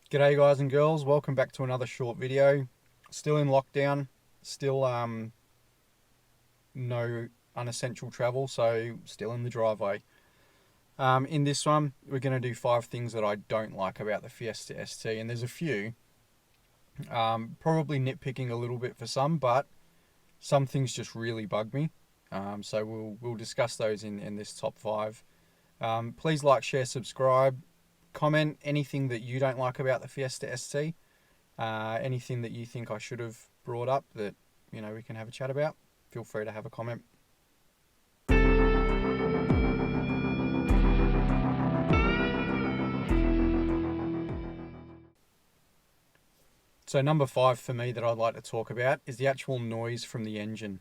G'day guys and girls, welcome back to another short video. Still in lockdown, still no unessential travel, so still in the driveway. In this one, we're going to do 5 things that I don't like about the Fiesta ST, and there's a few. Probably nitpicking a little bit for some, but some things just really bug me. So we'll discuss those in this top 5. Please like, share, subscribe. Comment anything that you don't like about the Fiesta ST. Anything that you think I should have brought up that we can have a chat about. Feel free to have a comment. So number 5 for me that I'd like to talk about is the actual noise from the engine.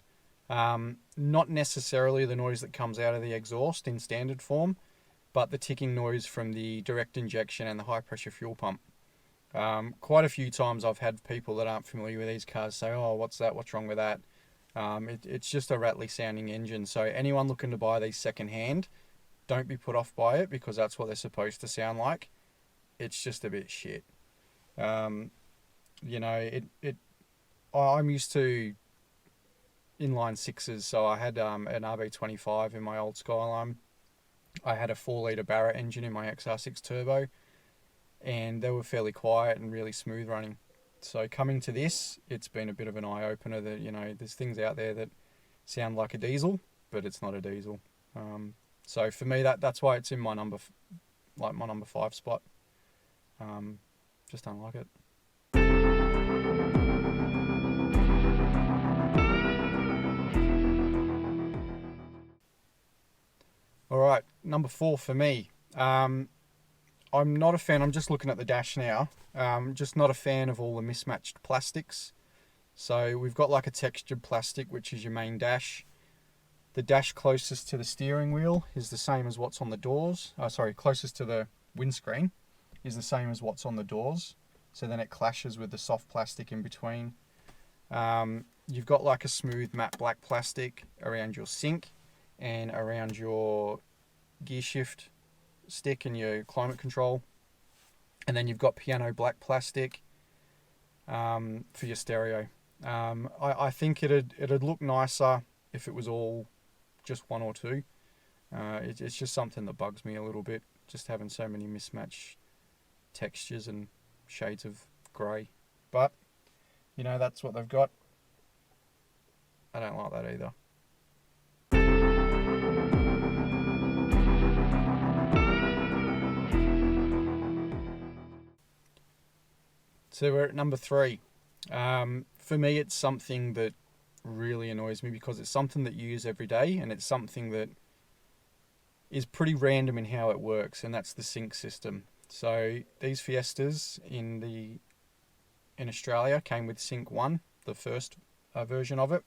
Not necessarily the noise that comes out of the exhaust in standard form, but the ticking noise from the direct injection and the high pressure fuel pump. Quite a few times I've had people that aren't familiar with these cars say, "Oh, what's that? What's wrong with that?" It's just a rattly sounding engine. So anyone looking to buy these second hand, don't be put off by it because that's what they're supposed to sound like. It's just a bit shit. Um, I'm used to inline sixes, so I had an RB25 in my old Skyline. I had a 4 litre Barrett engine in my XR6 Turbo, and they were fairly quiet and really smooth running. So coming to this, it's been a bit of an eye opener that there's things out there that sound like a diesel, but it's not a diesel. So for me, that's why it's in my number 5 spot. Just don't like it. All right, number 4 for me. I'm not a fan. I'm just looking at the dash now. Just not a fan of all the mismatched plastics. So we've got like a textured plastic, which is your main dash. The dash closest to the steering wheel is the same as what's on the doors. Closest to the windscreen is the same as what's on the doors. So then it clashes with the soft plastic in between. You've got like a smooth matte black plastic around your sink and around your gear shift stick and your climate control. And then you've got piano black plastic for your stereo. I think it'd look nicer if it was all just one or two. It's just something that bugs me a little bit, just having so many mismatched textures and shades of grey. But, that's what they've got. I don't like that either. So we're at number 3. For me, it's something that really annoys me because it's something that you use every day, and it's something that is pretty random in how it works, and that's the sync system. So these Fiestas in Australia came with Sync 1, the first version of it,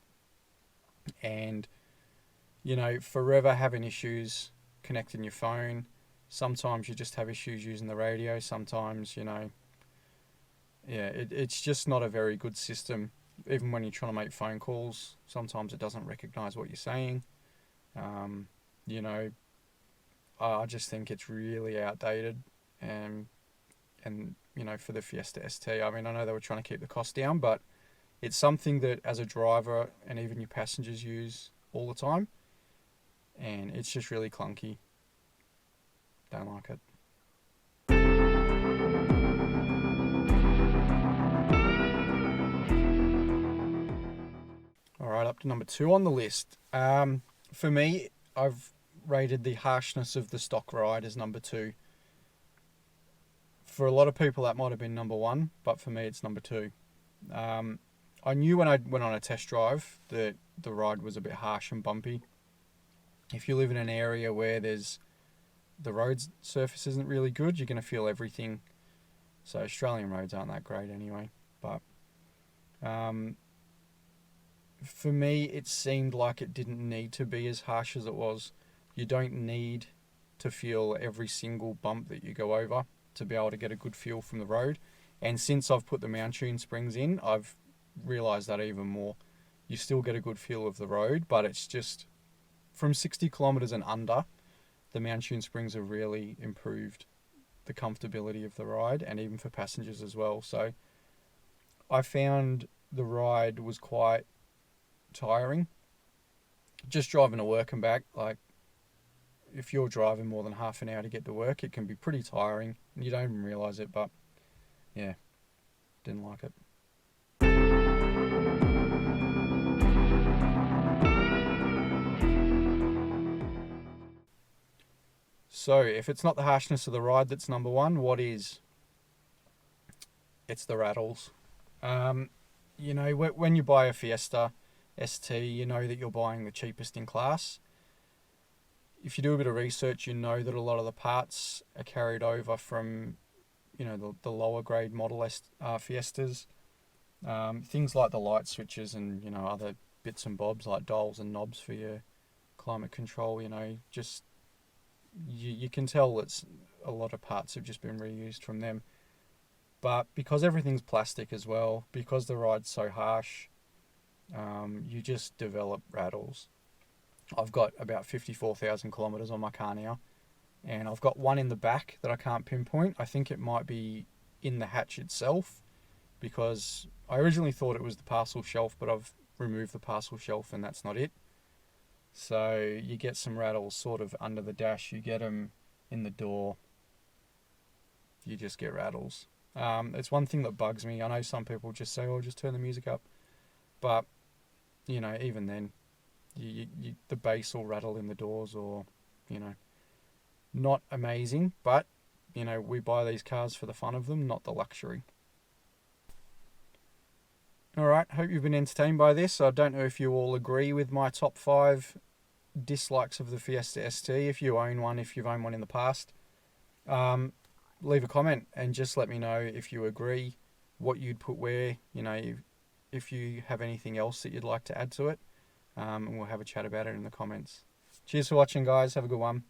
and forever having issues connecting your phone. Sometimes you just have issues using the radio. Sometimes it's just not a very good system. Even when you're trying to make phone calls, sometimes it doesn't recognize what you're saying. I just think it's really outdated. And for the Fiesta ST, I mean, I know they were trying to keep the cost down, but it's something that as a driver and even your passengers use all the time. And it's just really clunky. Don't like it. Alright, up to number 2 on the list. For me, I've rated the harshness of the stock ride as number 2. For a lot of people that might have been number 1, but for me it's number 2. I knew when I went on a test drive that the ride was a bit harsh and bumpy. If you live in an area where the road surface isn't really good, you're going to feel everything. So Australian roads aren't that great anyway. But for me, it seemed like it didn't need to be as harsh as it was. You don't need to feel every single bump that you go over to be able to get a good feel from the road. And since I've put the Mk7 springs in, I've realised that even more. You still get a good feel of the road, but it's just from 60 kilometres and under, the Mk7 springs have really improved the comfortability of the ride, and even for passengers as well. So I found the ride was quite tiring. Just driving to work and back, like if you're driving more than half an hour to get to work, it can be pretty tiring and you don't even realise it, but yeah, didn't like it. So if it's not the harshness of the ride that's number one, what is? It's the rattles. You know, when you buy a Fiesta ST, you know that you're buying the cheapest in class. If you do a bit of research, you know that a lot of the parts are carried over from, you know, the lower grade model Fiestas. Things like the light switches and, you know, other bits and bobs like dials and knobs for your climate control, you know, just you can tell that a lot of parts have just been reused from them. But because everything's plastic as well, because the ride's so harsh, you just develop rattles. I've got about 54,000 kilometres on my car now, and I've got one in the back that I can't pinpoint. I think it might be in the hatch itself, because I originally thought it was the parcel shelf, but I've removed the parcel shelf and that's not it. So you get some rattles sort of under the dash, you get them in the door, you just get rattles. It's one thing that bugs me. I know some people just say, oh, just turn the music up. But, you know, even then, the bass will rattle in the doors, or, you know, not amazing. But, you know, we buy these cars for the fun of them, not the luxury. Alright, hope you've been entertained by this. I don't know if you all agree with my top 5 dislikes of the Fiesta ST. If you own one, if you've owned one in the past, leave a comment and just let me know if you agree, what you'd put where, you know, if you have anything else that you'd like to add to it, and we'll have a chat about it in the comments. Cheers for watching, guys. Have a good one.